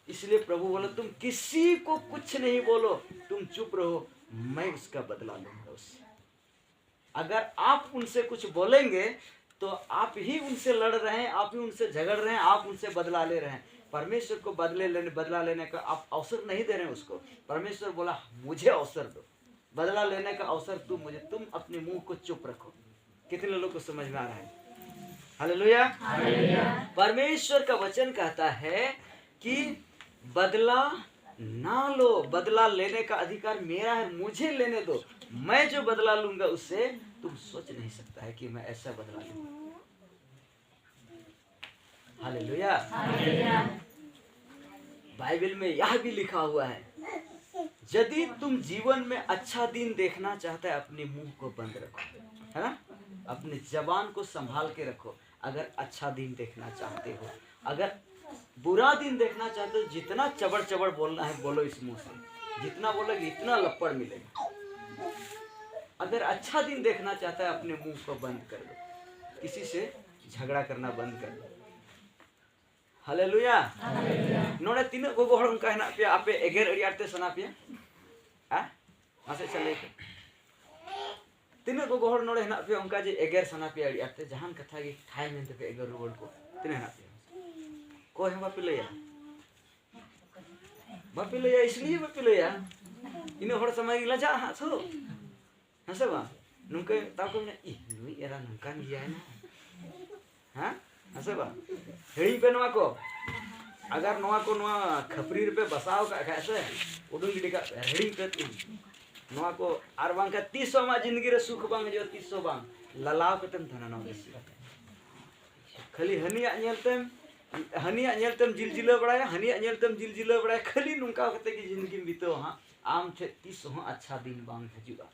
इसलिए प्रभु बोला तुम किसी को कुछ नहीं बोलो, तुम चुप रहो, मैं उसका बदला लूंगा उससे। अगर आप उनसे कुछ बोलेंगे तो आप ही उनसे लड़ रहे हैं, आप ही उनसे झगड़ रहे हैं, आप उनसे बदला ले रहे हैं। परमेश्वर को बदला लेने का आप अवसर नहीं दे रहे हैं उसको। परमेश्वर बोला मुझे अवसर दो, बदला लेने का अवसर तुम अपने मुंह को चुप रखो। कितने लोगों को समझ में आ रहा है? हालेलुया। परमेश्वर का वचन कहता है कि बदला ना लो, बदला लेने का अधिकार मेरा है, मुझे लेने दो, मैं जो बदला लूंगा उससे तुम सोच नहीं सकता है कि मैं ऐसा बदला लूंगा। हालेलुया। बाइबल में यह भी लिखा हुआ है, यदि तुम जीवन में अच्छा दिन देखना चाहते हैं अपने मुंह को बंद रखो, है ना? अपने जबान को संभाल के रखो। अगर अच्छा दिन देखना चाहते हो, अगर बुरा दिन देखना चाहते हो, जितना चबड़ चबड़ बोलना है बोलो इस मुंह से, जितना बोलोगे इतना लपड़ मिलेगा। अगर अच्छा दिन देखना चाहता है अपने मुंह को बंद कर दो, किसी से झगड़ा करना बंद कर दो। हालेलुया। नोड़े तीन गोगो हड़ उनका हेना पे आपे एगेर अड़ी आते सना पे हां मासे चले तीन गोगो हड़ नोड़े हेना पे उनका जे एगेर सना पे अड़ी आते जहान कथा गे थाय मेनते पे एगेर रोड को तीन हेना पे को है बापे लया इसलिए बापे लया इन हड़ समय लजा हा सो हसे बा नुके ताको ने इ नुई एरा नंकान गिया है ना हां हसे बा हेड़ी पे नवा को अगर नवा को नवा खपरी पे बसाव का कैसे उडुन गिडी का हेड़ी पे नवा को आर बांग का 300 मा जिंदगी रे सुख बांग जो 300 बांग ललाव कतम धना ना बेसी खाली हनिया नेलतेम हनिया नेलतम जिल जिला बड़ाया हनिया नेलतम जिल जिला बड़ाया खाली नुका कते की जिंदगी बीतो हां आम ठे तीस हो अच्छा दिन बांग हजुआ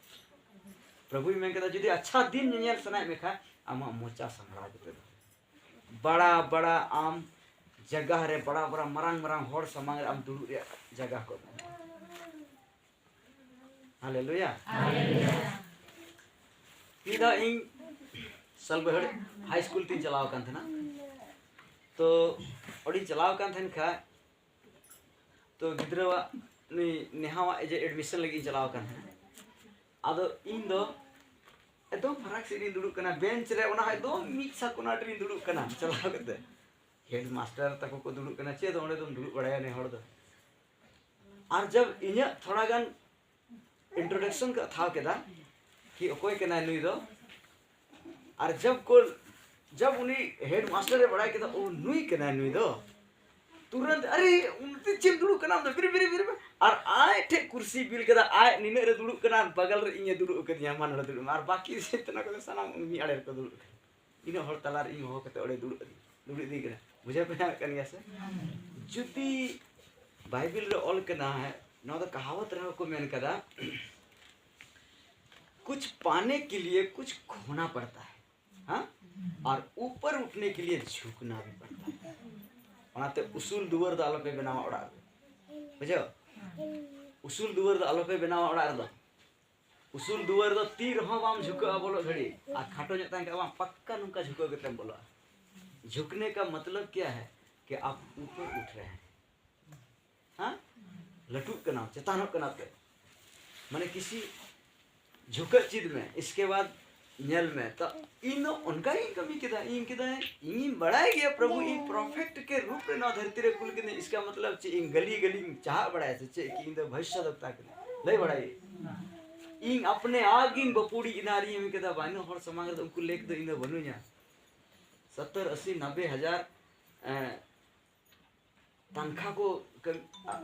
प्रभु में कहता जुदी अच्छा दिन नेल सनाय में खा आमा मोचा संभला कते बड़ा बड़ा आम जगह रे बड़ा बड़ा मरांग मरांग होड़ समांग आम दुड़ु रे जगह को हालेलुया इदा इन सलबहड़ हाई स्कूल तीन चलाव कान थना तो ओडी चलाव कान थन खा तो गिद्रवा नि नेहावा जे एडमिशन लगी चलाव कान थना आदो इन दो एकदम फराक से दुड़ु कना बेंच रे ओना एकदम मिट सा कोना ट्रिन दुड़ु कना चलाव कते हेड मास्टर तको को दुड़ु कना चे तो ओंडे तुम दुड़ु बड़ाया ने हड़ दो और जब इन्या थोड़ा गान इंट्रोडक्शन का था केदा कि ओकोय कना नुई दो और जब उन्हीं हेड मास्टर रे बड़ा केदा ओ नुई कना नुई दो तुरंत अरे उनते चिम दुड़ु कना तो बिर बिर बिर और आए ठे कुर्सी बिल केदा आए निने रे दुड़ु कना बगल रे इnye दुड़ु कदिया मान रे दुड़ु और बाकी से तना को सनाम उनी आड़े को दुड़ु इनो हर तलार इ हो कते ओडे दुड़ु दी कना बुझे पे कनिया से जुदी बाइबल रे ऑल कना है ना तो कहावत रहा को मेन कदा कुछ पाने के लिए कुछ खोना पड़ता है हाँ और ऊपर उठने के लिए झुकना भी पड़ता है ओनाते उसूल दुवर द आलो पे बनावा ओड़ा बुझो उसूल दुवर द आलो पे बनावा ओड़ा द उसूल दुवर द तीर हो बाम झुका बोलो घड़ी आ खाटो जता के बाम पक्का नुका झुको के तम बोलो झुकने का मतलब क्या है कि आप ऊपर उठ रहे हैं हाँ लटुक के नाम चेतानक के नाते माने किसी झुकत चीज में इसके बाद नेल में तो इन उनका ही कमी किदा है इन बढ़ाए गया प्रभु इन परफेक्ट के रूप में ना धरती रे कुल के इसका मतलब चे इन गली गली में चाह बढ़ाए चे कि इन भविष्य दत्ता के ले बढ़ाई इन अपने आग इन बपुड़ी इनारी में किदा बानो हर समांग रे उनको लेक दो इन बनुया 70 80 90 हजार तनखा को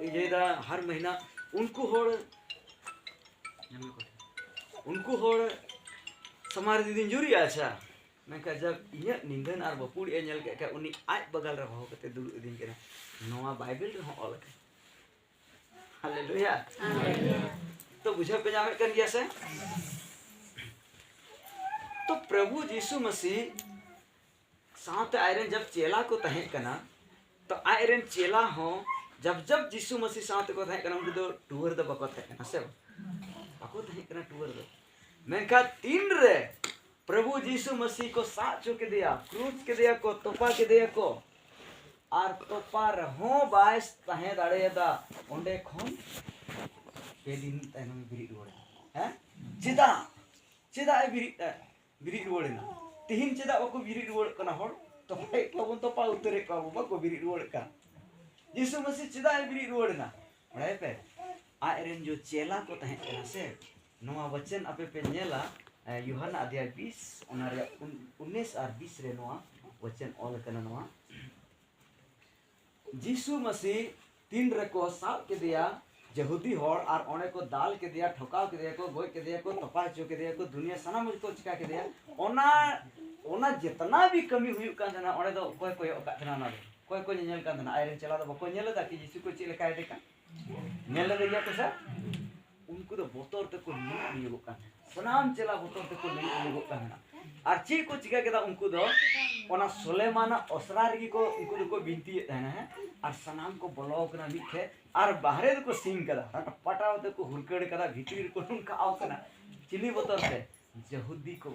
ये हर महीना उनको होड़ समार दिन जुरी अच्छा मैं कहा जब ये निंदन और बपुड़ ये नल के उन्हीं आज बगल रहा हो कते दुड़ दिन के नवा बाइबल रे हो ऑल के हालेलुया तो बुझे पे जामे कन गया से तो प्रभु यीशु मसीह साथ आयरन जब चेला को तहे कना तो आयरन चेला हो जब यीशु मसीह साथ को तहे कना उनको तो टूर द बको तहे कना से बको तहे कना टूर द मैं कहा तीन रे प्रभु यीशु मसीह को साथ चुके दिया क्रूस के दिया को तोपा के दिया को और तोपा रहो बाइस तहे दाड़े दा ओंडे खोन पे दिन तने में बिरी रोड़े हैं चिदा ए बिरी रोड़े ना तीन चिदा को बिरी रोड़ कना होड़ तो भाई को तो पा उतरे को को बिरी रोड़ का यीशु मसीह चिदा ए बिरी रोड़ ना बड़े पे आयरन जो चेला को तहे कना से नवा वचन अपे पे नेला यूहन्ना अध्याय 20 ओनारे 19 और 20 रे नवा वचन ऑल कना नवा यीशु मसीह तीन रे को साथ के दिया यहूदी होड़ और ओने को दाल के दिया ठोकाव के दिया को गोय के दिया को तपा चो के दिया को दुनिया सना मुझको चिका के दिया ओना जितना भी कमी हुई का ना ओने दो कोय कोय ओका ना ना कोय कोय नेल का ना आयरन चला दो कोय नेल दा कि यीशु को चिले काय देखा नेल दे गया तो सर उनको तो बोतोर ते को नहीं हो का सनाम चला बोतोर ते को नहीं हो का ना और ची को चिका के दा उनको दो ओना सुलेमान असरार की को उनको को बिनती है और सनाम को ब्लॉक ना लिखे और बाहरे को सिंग कदा पटाव ते को हुरकड़ कदा भीतर को उनका आओ कना चिली बोतोर ते यहूदी को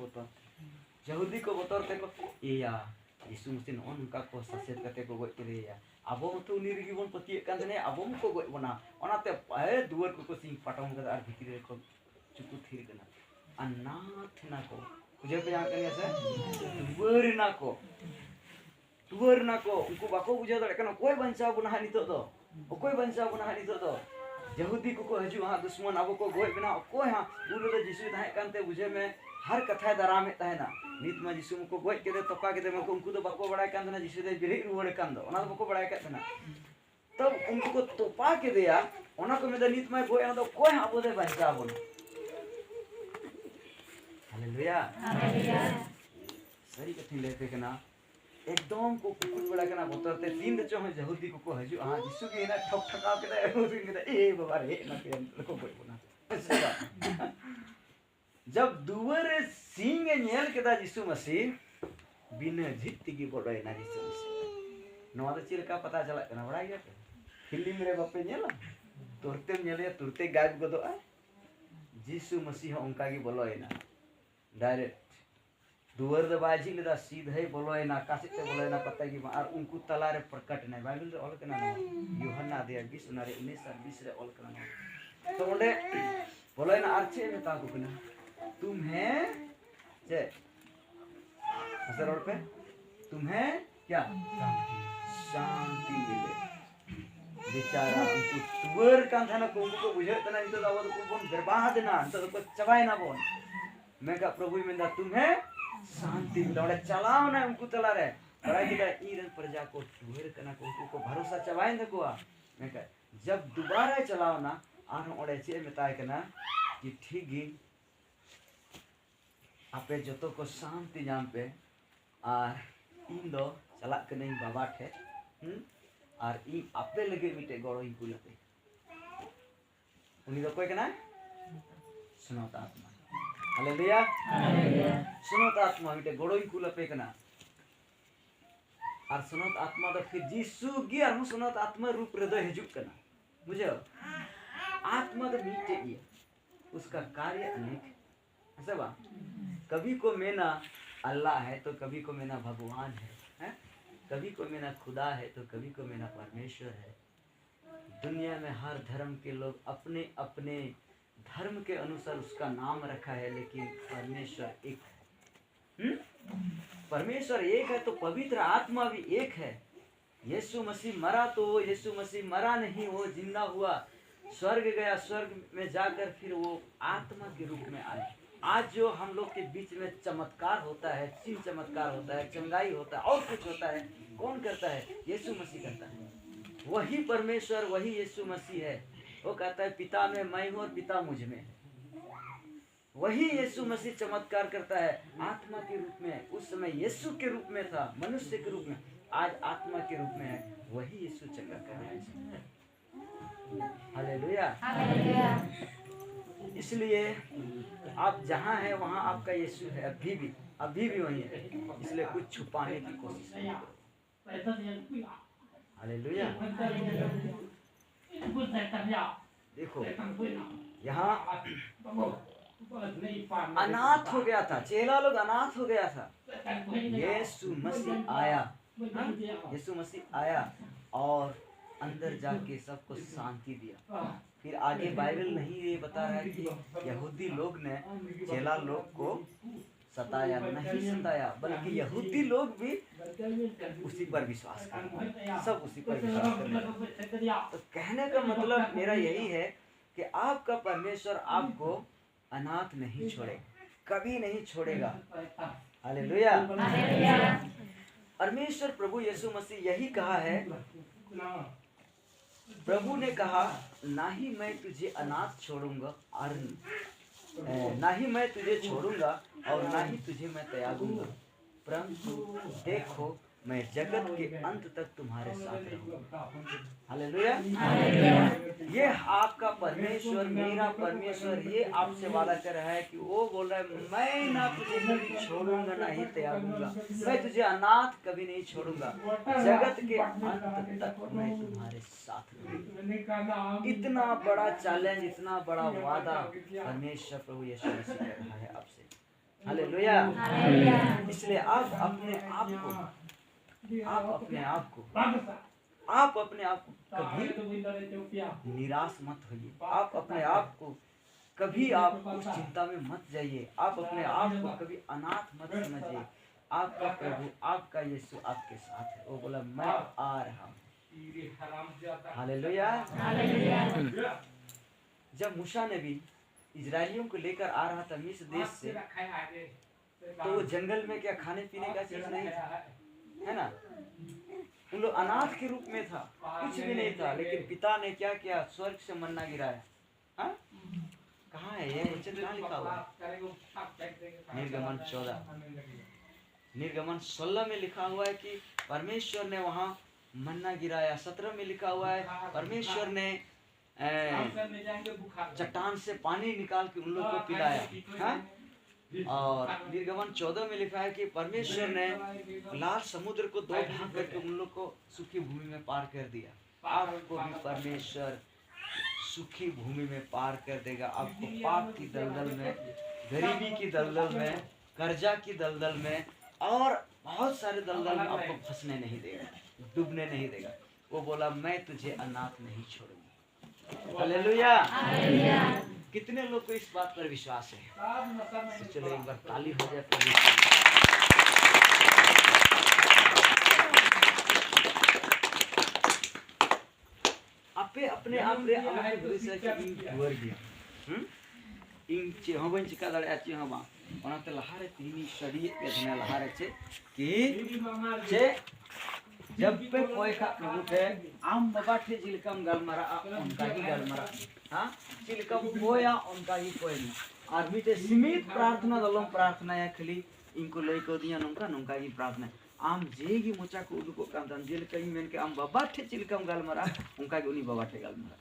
बोतोर ते को या यीशु मसीह उनका को ससेत कते को गोय के या अबो तो उनी रिगी बोन पतिए कान ने अबो को गोय बना ओनाते ए दुवर को सिंग पटाव कदा और भीतर को चुकु थीर कना अनाथ ना को मुझे पे यहाँ करिए से टूर ना को उनको बाको बुझा दे कना कोई बंचा बुना नितो दो कोई बंचा बुना नितो दो यहूदी को हजू हां दुश्मन अब को गोय बिना कोई हां उन तो यीशु ताहे कानते बुझे में हर कथा दरा में ताहे ना नित में यीशु को गोय के दे तोका के दे में उनको तो बाको बड़ा कान ना यीशु दे बिरी रुवड़ कान दो ओना बाको बड़ा का ना तब उनको तोपा के दिया ओना को में दे नित में गोय दो कोई हां बोले बंचा बोल हालेलुया सही कथी लेते के ना एकदम को कुकुर बड़ा करना बोतरते तीन दचो में यहूदी को हजू हां जिसु के ना ठक ठका के यहूदी के ए बाबा रे ना के को कोई बोला जब दुवर सिंह नेल केदा जिसु मसीह बिना झिट्टी की बोलोय ना जिसु मसीह नवा तो चिलका पता चला कना बड़ा गया फिल्म रे बापे नेला तुरते नेले तुरते गायब गदो जिसु मसीह उनका की बोलोय ना डायरेक्ट दुवर द बाजी लेदा सीधे बोलोय ना कासिते बोलोय ना पता की और उनको तला रे प्रकट नहीं बाइबल रे ऑल कना यूहन्ना दे 20 नारे 19 और 20 रे ऑल कना तो ओंडे बोलोय ना आरचे में ता को कना तुम्हें जे असर और पे तुम्हें क्या शांति मिले बेचारा उनको तुवर का था ना को बुझे तना तो दाव तो बोन बर्बाद ना तो को चबाय ना बोन मैं का प्रभु में दा तुम्हें शांति मिले चलाओ ना उनको तला रे बड़ा किदा ईरन प्रजा को तुवर कना को भरोसा चबाय न को मैं का जब दोबारा चलाओ ना आर ओडे चे मेताय कना कि ठीक गी आपे जतो को शांति जाम पे और इन दो चला कने बाबा ठे और इ आपे लगे मिटे गड़ो इ कुलते उनी दो कोई कना सुनो ता आत्मा हालेलुया हालेलुया सुनो ता आत्मा मिटे गड़ो इ कुलते कना और सुनो ता आत्मा दो फिर जीसु गी और सुनो ता आत्मा रूप रे दो हिजुक कना बुझो आत्मा दो मिटे इ उसका कार्य अनेक ऐसा बा कभी को मेना अल्लाह है तो कभी को मेना भगवान है कभी को मेना खुदा है तो कभी को मेना परमेश्वर है दुनिया में हर धर्म के लोग अपने अपने धर्म के अनुसार उसका नाम रखा है लेकिन परमेश्वर एक है परमेश्वर एक है तो पवित्र आत्मा भी एक है यीशु मसीह मरा तो यीशु मसीह मरा नहीं वो जिंदा हुआ स्वर्ग गया स्वर्ग में जाकर फिर वो आत्मा के रूप में आए आज जो हम लोग के बीच में चमत्कार होता है चिन्ह चमत्कार होता है चंगाई होता है और कुछ होता है कौन करता है यीशु मसीह करता है वही परमेश्वर वही यीशु मसीह है वो कहता है पिता में मैं हूँ और पिता मुझ में वही यीशु मसीह चमत्कार करता है आत्मा के रूप में उस समय यीशु के रूप में था मनुष्य के रूप में आज आत्मा के रूप में है वही यीशु चंगा कर रहा है हालेलुया हालेलुया इसलिए आप जहाँ हैं वहाँ आपका यीशु है अभी भी वही है इसलिए कुछ छुपाने की कोशिश नहीं करो हालेलुया देखो यहाँ अनाथ हो गया था चेला लोग अनाथ हो गया था यीशु मसीह आया यीशु मसीह आया और अंदर जाके सबको शांति दिया फिर आगे बाइबल नहीं ये बता रहा है कि यहूदी लोग ने चेला लोग को सताया नहीं सताया बल्कि यहूदी लोग भी उसी पर विश्वास करते सब उसी पर विश्वास करते तो कहने का मतलब मेरा यही है कि आपका परमेश्वर आपको अनाथ नहीं छोड़ेगा कभी नहीं छोड़ेगा हालेलुया परमेश्वर प्रभु यीशु मसीह यही कहा है प्रभु ने कहा ना ही मैं तुझे अनाथ छोड़ूंगा और ना ही मैं तुझे छोड़ूंगा और ना ही तुझे मैं त्यागूंगा परंतु देखो मैं जगत के अंत तक तुम्हारे साथ रहूंगा हालेलुया ये आपका परमेश्वर मेरा परमेश्वर ये आपसे वादा कर रहा है कि वो बोल रहा है मैं ना तुझे कभी छोड़ूंगा ना ही त्यागूंगा मैं तुझे अनाथ कभी नहीं छोड़ूंगा जगत के अंत तक मैं तुम्हारे साथ रहूंगा इतना बड़ा चैलेंज इतना बड़ा वादा परमेश्वर प्रभु यीशु मसीह कर रहा है आपसे हालेलुया इसलिए आप अपने आप कभी निराश मत होइए आप अपने आप को कभी आप उस चिंता में मत जाइए आप अपने आप को कभी अनाथ मत समझिए आपका प्रभु आपका यीशु आपके साथ है वो बोला मैं आ रहा हूँ हालेलुया जब मूसा नबी इजरायलियों को लेकर आ रहा था मिस्र देश से तो वो जंगल में क्या खाने पीने का चीज नहीं था है ना उन लोग अनाथ के रूप में था कुछ भी नहीं था लेकिन पिता ने क्या किया स्वर्ग से मन्ना गिराया कहाँ है ये वचन कहाँ लिखा हुआ निर्गमन 14 निर्गमन 16 में लिखा हुआ है कि परमेश्वर ने वहाँ मन्ना गिराया। 17 में लिखा हुआ है परमेश्वर ने चट्टान से पानी निकाल के उन लोग को पिलाया। हाँ? और निर्गमन 14 में लिखा है कि परमेश्वर ने लाल समुद्र को 2 भाग करके उन लोग को सूखी भूमि में पार कर दिया। आपको भी परमेश्वर सूखी भूमि में पार कर देगा। आपको पाप की दलदल में, गरीबी की दलदल में, कर्जा की दलदल में और बहुत सारे दलदल में आपको फंसने नहीं देगा, डूबने नहीं देगा। वो बोला मैं तुझे अनाथ नहीं छोड़ूंगा। हालेलुया। कितने लोग को इस बात पर विश्वास है? तो चलो एक बार ताली हो जाए प्रभु। आपे अपने आप रे अलग भविष्य के इन हुआ गया। इन चेहं बन चिका दाड़े चेहं बा ओनाते लहारे तीनी स्टडी के लहारे चे कि जब पे कोई का प्रभु थे आम बाबा थे जिलकम गलमरा उनका ही गलमरा। हाँ जिलकम कोया उनका ही कोई नहीं। और बीते सीमित प्रार्थना दलम प्रार्थना या खाली इनको लई को दिया नंका नंका ही प्रार्थना आम जेगी मोचा को उदुको काम दन जिलकम मेन के आम बाबा थे जिलकम गलमरा उनका ही उनी बाबा थे गलमरा।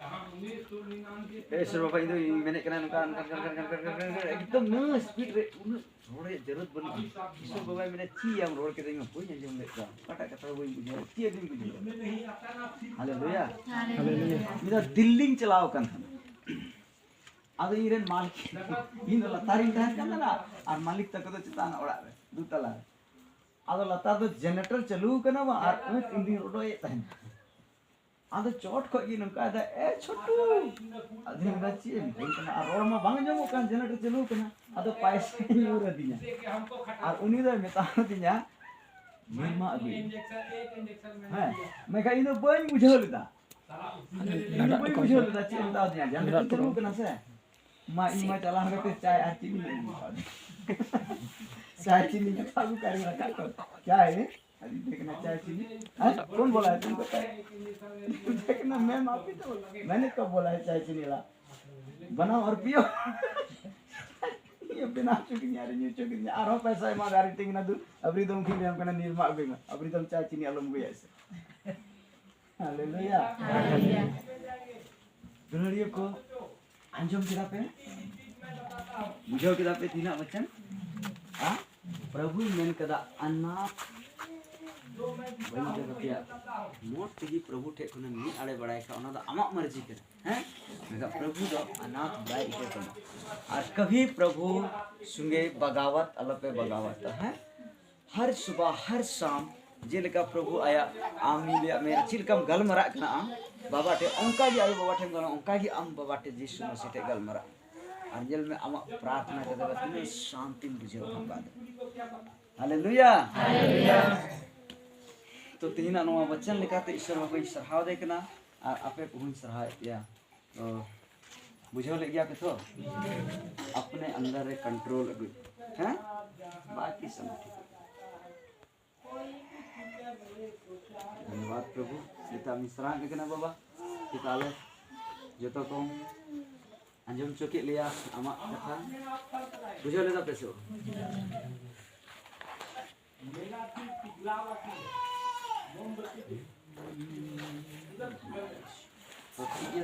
सर बाबा इधर मैंने कहना नंका एकदम न स्पीड रे रोड़े जरूरत बनी। सर बाबा मैंने ची हम रोड के देंगे कोई नहीं जम लेता कटा कटा वही बुझे ची दिन बुझे। Hallelujah hallelujah. मेरा दिल्ली चलाओ कन आदो इरेन मालिक इन लतारिन तहन कन ना और मालिक तक तो चितान ओड़ा रे दु तला आदो लता तो जनरेटर चालू कना और उन इंदी रोडो तहन आदो चोट को की नंका दा ए छोटू अधे बच्ची कना रोड में बांग जमो कान जनरेटर चालू कना आदो पैसे यूर दिया और उनी दो मेता दिया निर्मा अभी हां मैं कहीं तो बन बुझो लेता बन बुझो लेता चिंता दिया जनरेटर चालू कना से मा चला हमें चाय आ चीनी चाय चीनी का चालू कर रखा क्या है अभी देखना चाय चीनी। हाँ कौन बोला है तुमको देखना मैं माफी तो मैंने कब बोला है चाय चीनी ला बनाओ और पियो। ये बिना चुकी आ रही चुकी आरो पैसा मा गाड़ी टिंग ना दू अबरी तुम खिले हम कना निर्मा बेगा अबरी तुम चाय चीनी आलम गया ऐसे। Hallelujah hallelujah. दुनिया को अंजुम किदा पे बुझो किदा पे तीना वचन हां प्रभु मन कदा अनाथ वही जगह पे मोट ही प्रभु ठे कोन मी आड़े बड़ाय का ओना दा अमा मर्जी के हैं मेरा प्रभु दो अनाथ बाय के तो और कभी प्रभु सुंगे बगावत अलपे बगावत है हर सुबह हर शाम जेलका प्रभु आया आमी मेरा चिलकम गलमरा कना बाबा टे उनका ही आयो बाबा टे गल उनका ही आम बाबा टे यीशु मसीह टे गलमरा और जेल में आम प्रार्थना करते बतने शांति बुझे हम बात। Hallelujah hallelujah. तो तीन अनुवा वचन लिखाते ईश्वर बाबा सराहाव देखना और आपे पुन सराहा या तो बुझो ले गया तो अपने अंदर रे कंट्रोल अभी हैं बाकी सब ठीक। धन्यवाद प्रभु सीता मिश्रा देखना बाबा किताले जो तो को अंजुम चोके लिया आमा कथा बुझो लेदा पेसो तो ठीक है